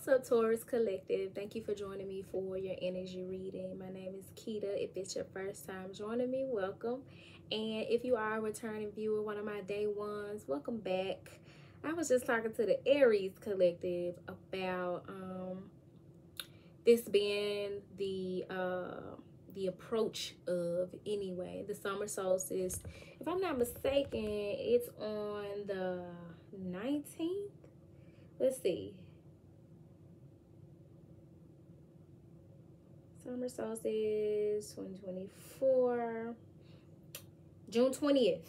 What's up, Taurus Collective? Thank you for joining me for your energy reading. My name is Keita. If it's your first time joining me, welcome. And if you are a returning viewer, one of my day ones, welcome back. I was just talking to the Aries Collective about this being the approach of the summer solstice. If I'm not mistaken, it's on the 19th. Let's see. Summer solstice 2024, June 20th,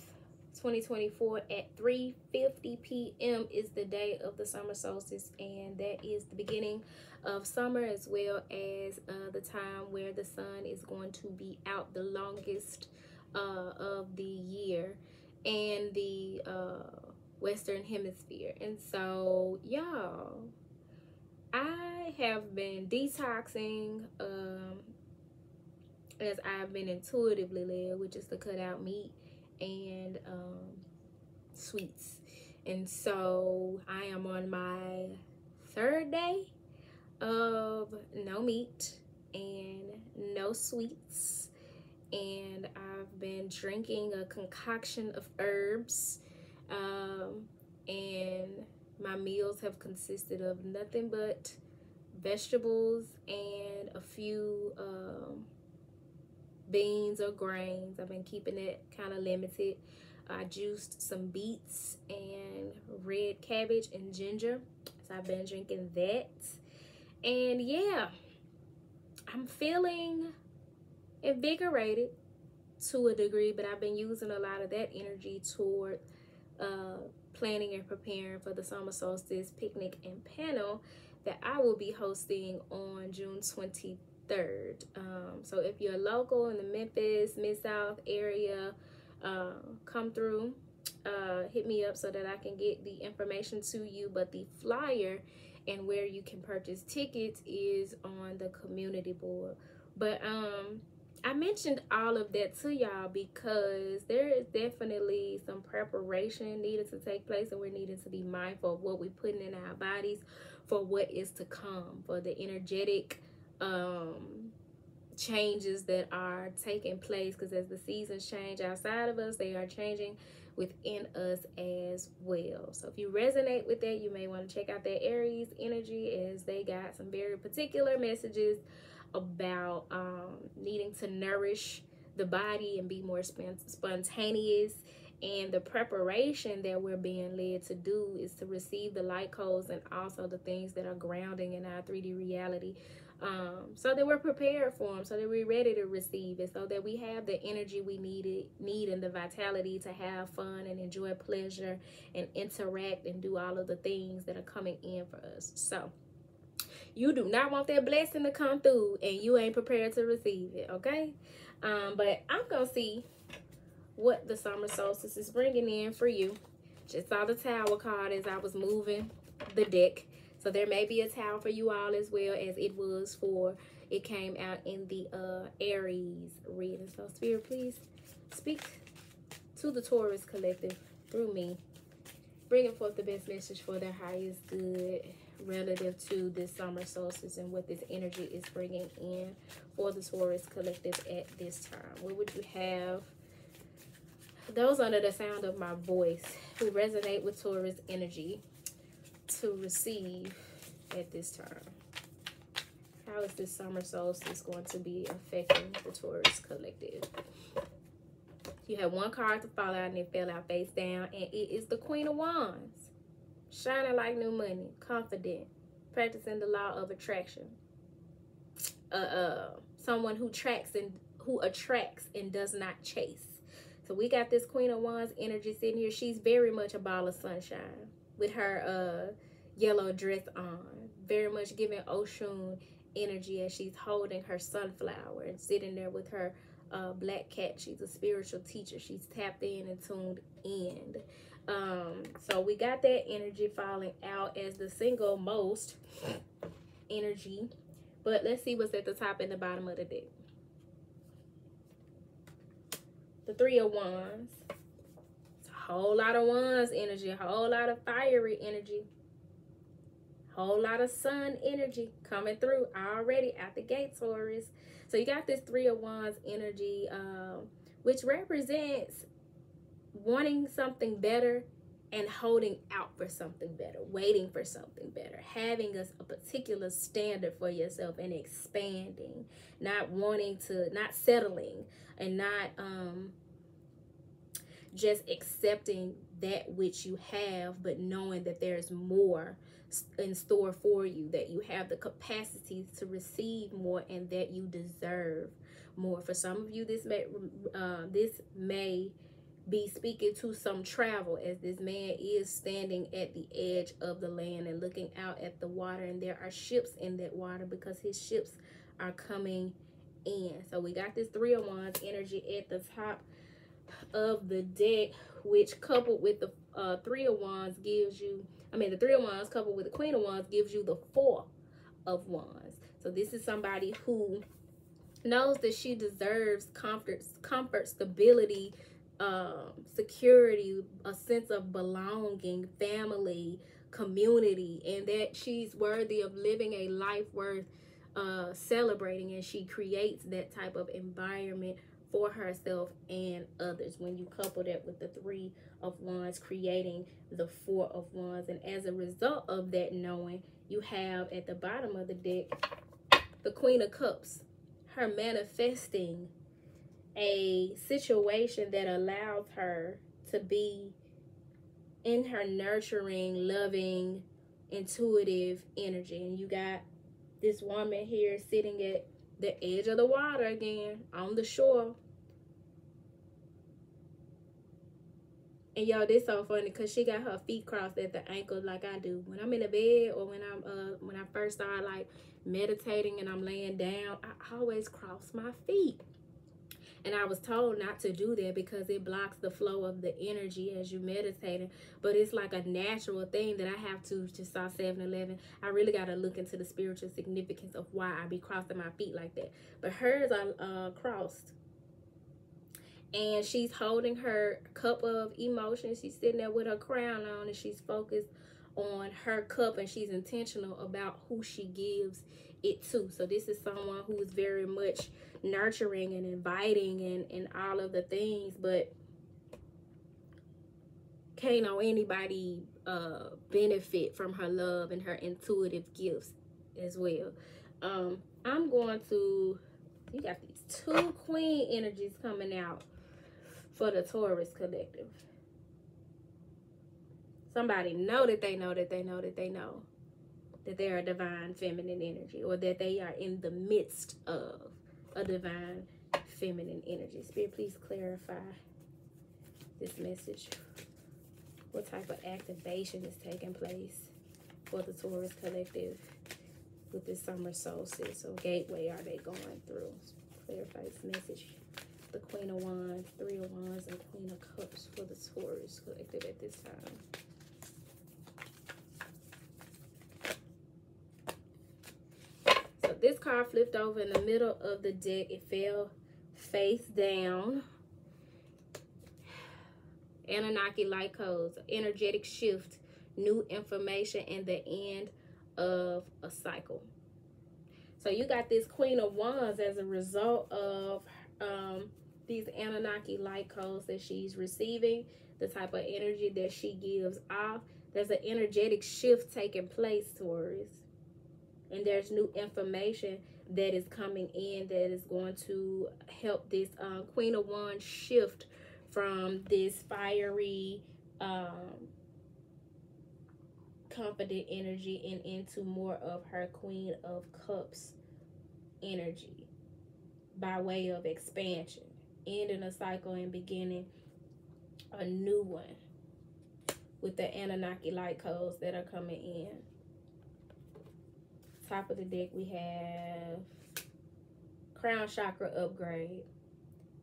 2024 at 3:50 p.m. is the day of the summer solstice, and that is the beginning of summer, as well as the time where the sun is going to be out the longest of the year in the Western Hemisphere. And so, y'all, I have been detoxing as I've been intuitively led, which is to cut out meat and sweets. And so I am on my third day of no meat and no sweets. And I've been drinking a concoction of herbs, and my meals have consisted of nothing but vegetables and a few beans or grains. I've been keeping it kind of limited. I juiced some beets and red cabbage and ginger, so I've been drinking that. And yeah, I'm feeling invigorated to a degree, but I've been using a lot of that energy toward planning and preparing for the summer solstice picnic and panel that I will be hosting on June 23rd. So if you're local in the Memphis, Mid-South area, come through, hit me up so that I can get the information to you. But the flyer and where you can purchase tickets is on the community board. But I mentioned all of that to y'all because there is definitely some preparation needed to take place, and we're needing to be mindful of what we're putting in our bodies for what is to come, for the energetic changes that are taking place, because as the seasons change outside of us, they are changing within us as well. So if you resonate with that, you may want to check out that Aries energy, as they got some very particular messages about needing to nourish the body and be more spontaneous. And the preparation that we're being led to do is to receive the light codes and also the things that are grounding in our 3D reality, so that we're prepared for them, so that we're ready to receive it, so that we have the energy we need and the vitality to have fun and enjoy pleasure and interact and do all of the things that are coming in for us. So you do not want that blessing to come through and you ain't prepared to receive it, okay? But I'm gonna see what the summer solstice is bringing in for you. Just saw the Tower card as I was moving the deck, so there may be a Tower for you all as well, as it was for, it came out in the Aries reading. So Spirit, please speak to the Taurus Collective through me, bringing forth the best message for their highest good relative to this summer solstice and what this energy is bringing in for the Taurus Collective at this time. What would you have those under the sound of my voice who resonate with Taurus energy to receive at this time? How is this summer solstice going to be affecting the Taurus Collective? You have one card to fall out and it fell out face down, and it is the Queen of Wands. Shining like new money, confident, practicing the law of attraction. Someone who attracts and does not chase. So we got this Queen of Wands energy sitting here. She's very much a ball of sunshine with her yellow dress on. Very much giving Oshun energy as she's holding her sunflower and sitting there with her black cat. She's a spiritual teacher. She's tapped in and tuned in. So we got that energy falling out as the single most energy. But let's see what's at the top and the bottom of the deck. The Three of Wands. It's a whole lot of wands energy, a whole lot of fiery energy, Whole lot of sun energy coming through already out the gate, Taurus. So you got this Three of Wands energy, which represents wanting something better and holding out for something better, waiting for something better, having a particular standard for yourself and expanding, not wanting to, not settling, and not just accepting that which you have, but knowing that there's more in store for you, that you have the capacity to receive more and that you deserve more. For some of you, this may be speaking to some travel, as this man is standing at the edge of the land and looking out at the water, and there are ships in that water because his ships are coming in. So we got this Three of Wands energy at the top of the deck, which coupled with the Three of Wands gives you, the Three of Wands coupled with the Queen of Wands gives you the Four of Wands. So this is somebody who knows that she deserves comfort, stability, security, a sense of belonging, family, community, and that she's worthy of living a life worth celebrating, and she creates that type of environment for herself and others when you couple that with the Three of Wands, creating the Four of Wands. And as a result of that knowing, you have at the bottom of the deck the Queen of Cups, her manifesting a situation that allows her to be in her nurturing, loving, intuitive energy. And you got this woman here sitting at the edge of the water again, on the shore. And y'all, this so funny because she got her feet crossed at the ankle like I do. When I'm in the bed, or when I first start like meditating and I'm laying down, I always cross my feet. And I was told not to do that because it blocks the flow of the energy as you meditating. But it's like a natural thing that I have to. Just saw 7-Eleven. I really got to look into the spiritual significance of why I be crossing my feet like that. But hers are crossed. And she's holding her cup of emotions. She's sitting there with her crown on, and she's focused on her cup, and she's intentional about who she gives it to. So this is someone who is very much nurturing and inviting and all of the things, but can't know anybody benefit from her love and her intuitive gifts as well. I'm going to, you got these two Queen energies coming out for the Taurus collective. Somebody know that they know that they know that they know that they're a divine feminine energy, or that they are in the midst of a divine feminine energy. Spirit, please clarify this message. What type of activation is taking place for the Taurus collective with this summer solstice? So gateway are they going through? Clarify this message. The Queen of Wands, Three of Wands, and Queen of Cups for the Taurus collective at this time. This card flipped over in the middle of the deck. It fell face down. Anunnaki light codes, energetic shift, new information, and the end of a cycle. So you got this Queen of Wands as a result of these Anunnaki light codes that she's receiving, the type of energy that she gives off. There's an energetic shift taking place, Taurus. And there's new information that is coming in that is going to help this Queen of Wands shift from this fiery, confident energy and into more of her Queen of Cups energy by way of expansion, ending a cycle and beginning a new one with the Anunnaki light codes that are coming in. Top of the deck, we have crown chakra upgrade,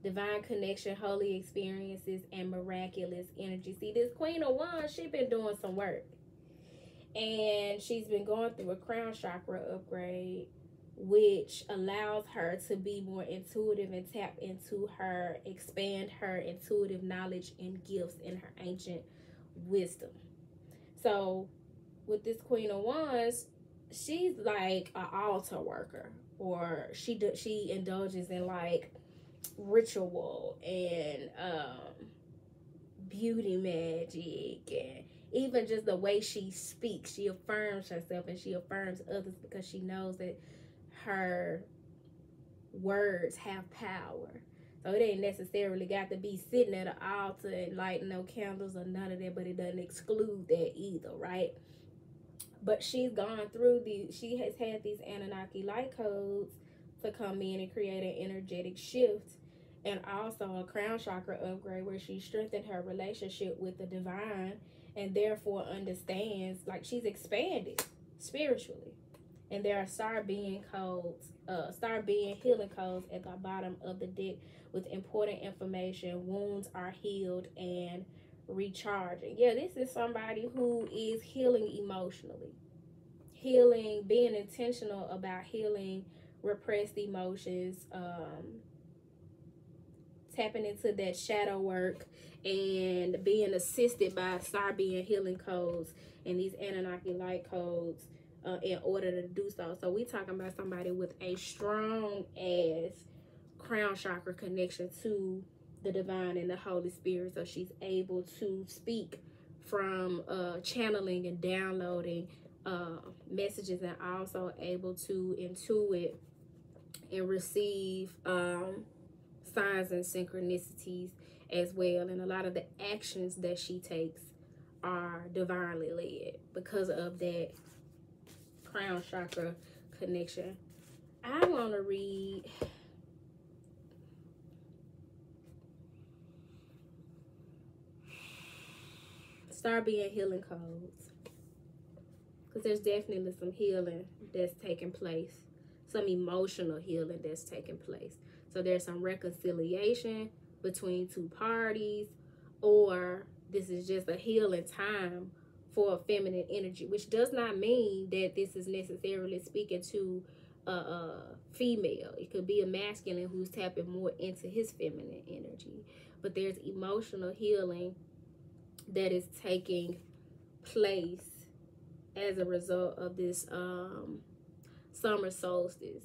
divine connection, holy experiences, and miraculous energy. See, this Queen of Wands, she's been doing some work, and she's been going through a crown chakra upgrade, which allows her to be more intuitive and tap into her, expand her intuitive knowledge and gifts and her ancient wisdom. So with this Queen of Wands, she's like an altar worker, or she indulges in like ritual and beauty magic, and even just the way she speaks, she affirms herself and she affirms others because she knows that her words have power. So it ain't necessarily got to be sitting at an altar and lighting no candles or none of that, but it doesn't exclude that either, right? But she's gone through she has had these Anunnaki light codes to come in and create an energetic shift, and also a crown chakra upgrade where she strengthened her relationship with the divine, and therefore understands, like, she's expanded spiritually. And there are star being healing codes at the bottom of the deck with important information. Wounds are healed and recharging. Yeah, this is somebody who is healing emotionally. Healing, being intentional about healing repressed emotions, tapping into that shadow work, and being assisted by star being healing codes and these Anunnaki light codes in order to do so. So we talking about somebody with a strong ass crown chakra connection to the divine and the Holy Spirit, so she's able to speak from channeling and downloading messages, and also able to intuit and receive signs and synchronicities as well. And a lot of the actions that she takes are divinely led because of that crown chakra connection. I want to read star being healing codes, because there's definitely some healing that's taking place, some emotional healing that's taking place. So there's some reconciliation between two parties, or this is just a healing time for a feminine energy, which does not mean that this is necessarily speaking to a female. It could be a masculine who's tapping more into his feminine energy. But there's emotional healing that is taking place as a result of this summer solstice.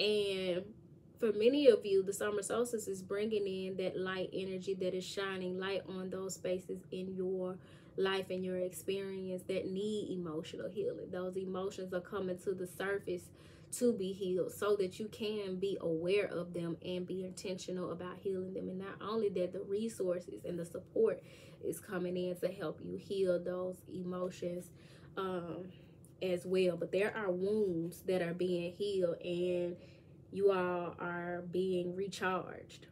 And for many of you, the summer solstice is bringing in that light energy that is shining light on those spaces in your life and your experience that need emotional healing. Those emotions are coming to the surface to be healed, so that you can be aware of them and be intentional about healing them. And not only that, the resources and the support is coming in to help you heal those emotions as well. But there are wounds that are being healed, and you all are being recharged,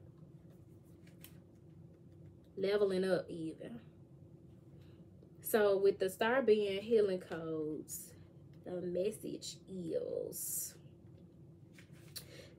leveling up even. So with the star being healing codes, the message is,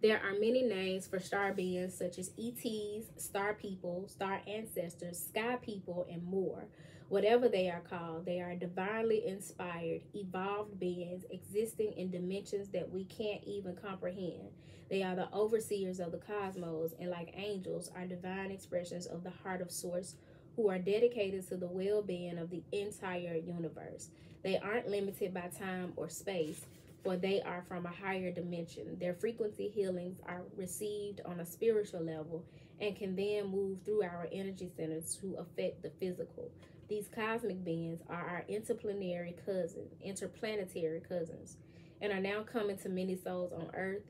there are many names for star beings such as ETs, star people, star ancestors, sky people, and more. Whatever they are called, they are divinely inspired, evolved beings existing in dimensions that we can't even comprehend. They are the overseers of the cosmos, and like angels, are divine expressions of the heart of Source, who are dedicated to the well-being of the entire universe. They aren't limited by time or space, for they are from a higher dimension. Their frequency healings are received on a spiritual level and can then move through our energy centers to affect the physical. These cosmic beings are our interplanetary cousins, and are now coming to many souls on Earth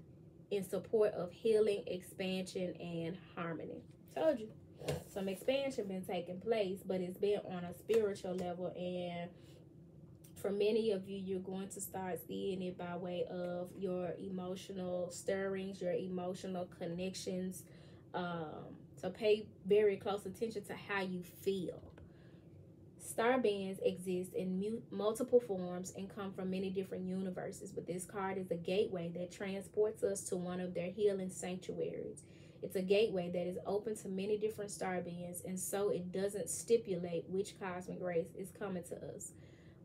in support of healing, expansion, and harmony. Told you. Some expansion been taking place, but it's been on a spiritual level, and for many of you, you're going to start seeing it by way of your emotional stirrings, your emotional connections. So pay very close attention to how you feel. Star beings exist in multiple forms and come from many different universes, but this card is a gateway that transports us to one of their healing sanctuaries. It's a gateway that is open to many different star beings, and so it doesn't stipulate which cosmic race is coming to us.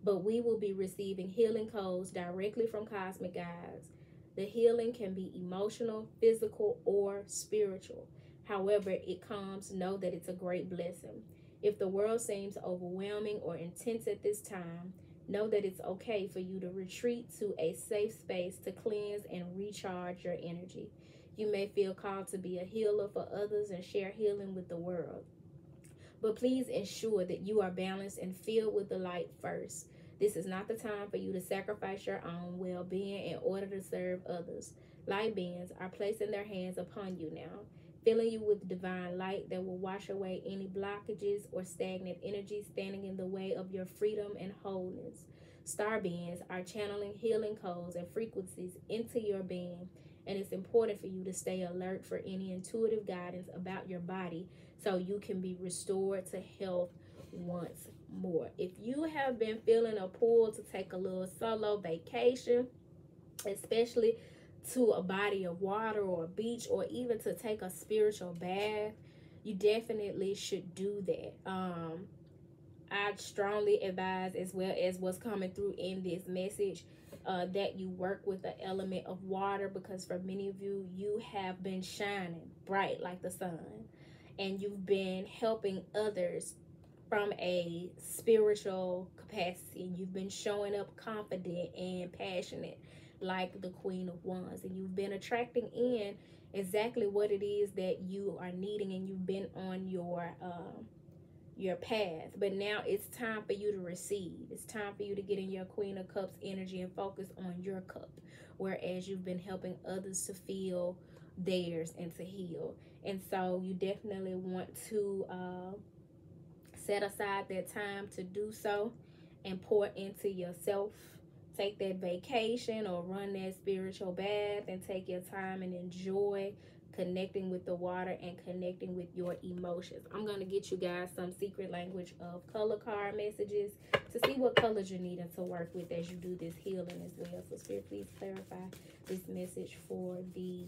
But we will be receiving healing codes directly from cosmic guides. The healing can be emotional, physical, or spiritual. However it comes, know that it's a great blessing. If the world seems overwhelming or intense at this time, Know that it's okay for you to retreat to a safe space to cleanse and recharge your energy. You may feel called to be a healer for others and share healing with the world. But please ensure that you are balanced and filled with the light first. This is not the time for you to sacrifice your own well-being in order to serve others. Light beings are placing their hands upon you now, filling you with divine light that will wash away any blockages or stagnant energy standing in the way of your freedom and wholeness. Star beings are channeling healing codes and frequencies into your being, and it's important for you to stay alert for any intuitive guidance about your body so you can be restored to health once more. If you have been feeling a pull to take a little solo vacation, especially to a body of water or a beach, or even to take a spiritual bath, you definitely should do that. I strongly advise, as well as what's coming through in this message, that you work with the element of water, because for many of you, you have been shining bright like the sun, and you've been helping others from a spiritual capacity, and you've been showing up confident and passionate like the Queen of Wands, and you've been attracting in exactly what it is that you are needing, and you've been on your path. But now it's time for you to receive. It's time for you to get in your Queen of Cups energy and focus on your cup, whereas you've been helping others to feel theirs and to heal. And so you definitely want to set aside that time to do so and pour into yourself. Take that vacation or run that spiritual bath and take your time and enjoy connecting with the water and connecting with your emotions. I'm going to get you guys some secret language of color card messages to see what colors you're needing to work with as you do this healing as well. So Spirit, please clarify this message for the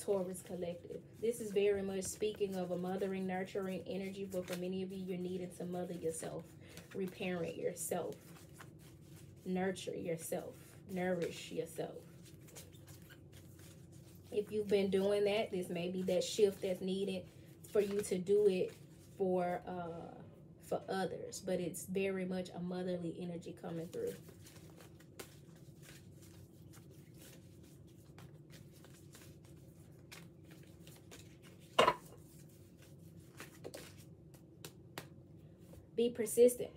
Taurus collective. This is very much speaking of a mothering, nurturing energy, but for many of you, you're needing to mother yourself, reparent yourself, nurture yourself, nourish yourself. If you've been doing that, this may be that shift that's needed for you to do it for others, but it's very much a motherly energy coming through. Be persistent.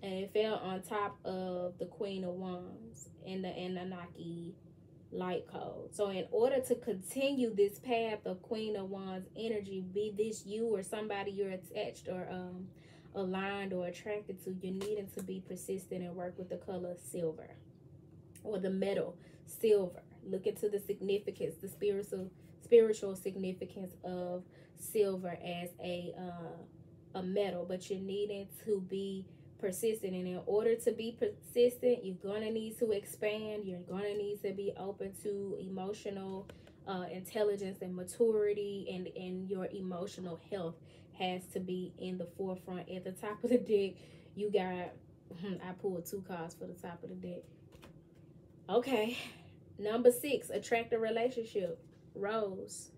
And it fell on top of the Queen of Wands and the Anunnaki light code. So in order to continue this path of Queen of Wands energy, be this you or somebody you're attached or aligned or attracted to, you're needing to be persistent and work with the color silver or the metal silver. Look into the significance, the spiritual significance of silver as a metal, but you're needing to be persistent. And in order to be persistent, you're going to need to expand. You're going to need to be open to emotional intelligence and maturity, and your emotional health has to be in the forefront. At the top of the deck, you got, I pulled 2 cards for the top of the deck. Okay, number 6, attract a relationship, Rose.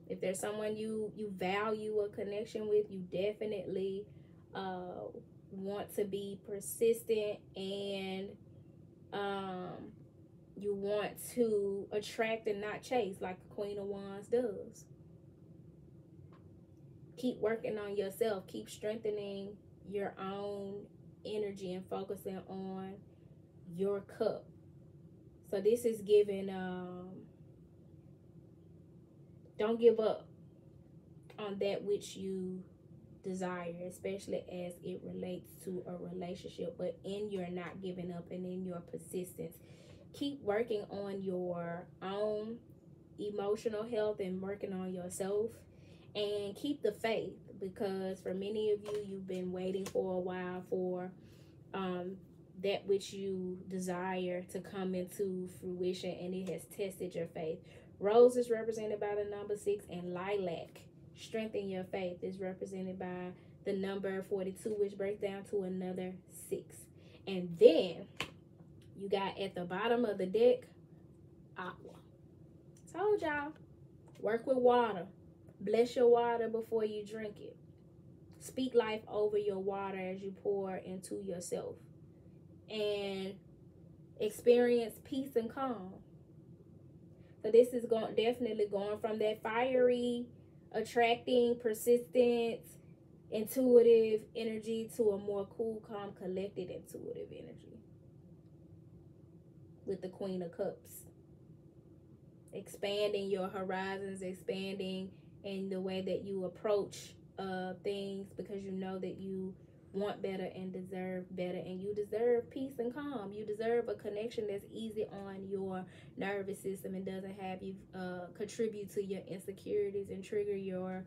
If there's someone you value a connection with, you definitely want to be persistent, and you want to attract and not chase like the Queen of Wands does. Keep working on yourself. Keep strengthening your own energy and focusing on your cup. So this is giving, don't give up on that which you desire, especially as it relates to a relationship, but in your not giving up and in your persistence. Keep working on your own emotional health and working on yourself, and keep the faith, because for many of you, you've been waiting for a while for that which you desire to come into fruition, and it has tested your faith. Rose is represented by the number 6, and lilac, strengthen your faith, is represented by the number 42, which breaks down to another 6. And then you got at the bottom of the deck, aqua. Told y'all, work with water. Bless your water before you drink it. speak life over your water as you pour into yourself. And experience peace and calm. So this is definitely going from that fiery, attracting, persistent, intuitive energy to a more cool, calm, collected, intuitive energy. With the Queen of Cups. Expanding your horizons, expanding in the way that you approach things, because you know that you want better and deserve better, and you deserve peace and calm. You deserve a connection that's easy on your nervous system and doesn't have you contribute to your insecurities and trigger your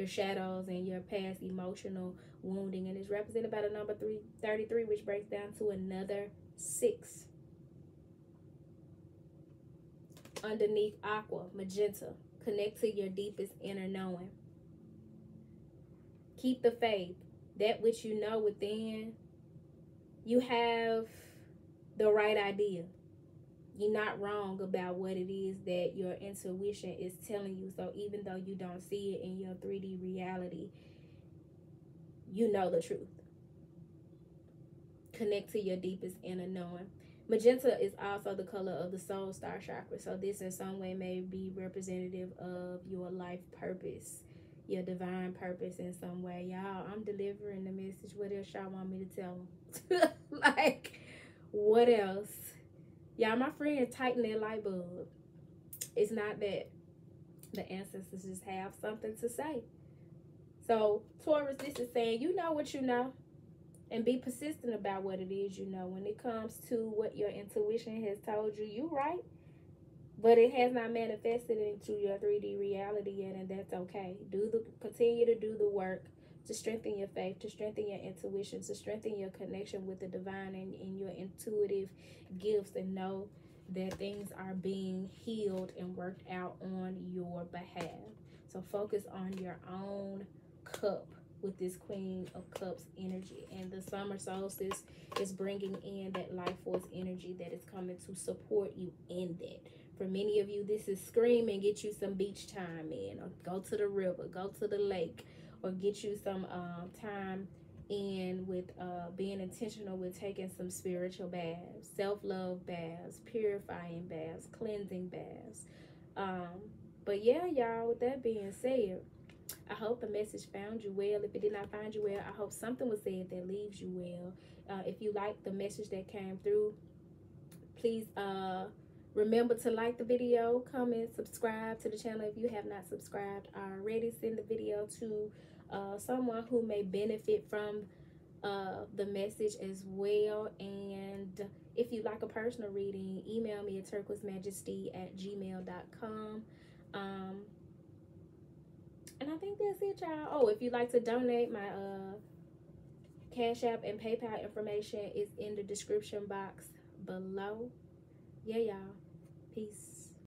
shadows and your past emotional wounding. And it's represented by the number 33, which breaks down to another 6. Underneath aqua, magenta, connect to your deepest inner knowing. Keep the faith. That which you know within, you have the right idea. You're not wrong about what it is that your intuition is telling you. So even though you don't see it in your 3D reality, you know the truth. Connect to your deepest inner knowing. Magenta is also the color of the soul star chakra. So this in some way may be representative of your life purpose, your divine purpose in some way. Y'all, I'm delivering the message. What else y'all want me to tell them? Like, what else? Y'all, my friend, tighten that light bulb. It's not that the ancestors just have something to say. So, Taurus, this is saying, you know what you know. And be persistent about what it is you know. When it comes to what your intuition has told you, you're right. But it has not manifested into your 3D reality yet, and that's okay. Continue to do the work to strengthen your faith, to strengthen your intuition, to strengthen your connection with the divine and your intuitive gifts, and know that things are being healed and worked out on your behalf. So focus on your own cup with this Queen of Cups energy. And the summer solstice is bringing in that life force energy that is coming to support you in that. For many of you, this is screaming, get you some beach time in, or go to the river, go to the lake, or get you some time in with being intentional with taking some spiritual baths, self-love baths, purifying baths, cleansing baths. But yeah, y'all, with that being said, I hope the message found you well. If it did not find you well, I hope something was said that leaves you well. If you like the message that came through, please remember to like the video, comment, subscribe to the channel if you have not subscribed already. Send the video to someone who may benefit from the message as well. And if you'd like a personal reading, email me at turquoisemajesty@gmail.com. And I think that's it, y'all. Oh, if you'd like to donate, my Cash App and PayPal information is in the description box below. Yeah, y'all. Peace.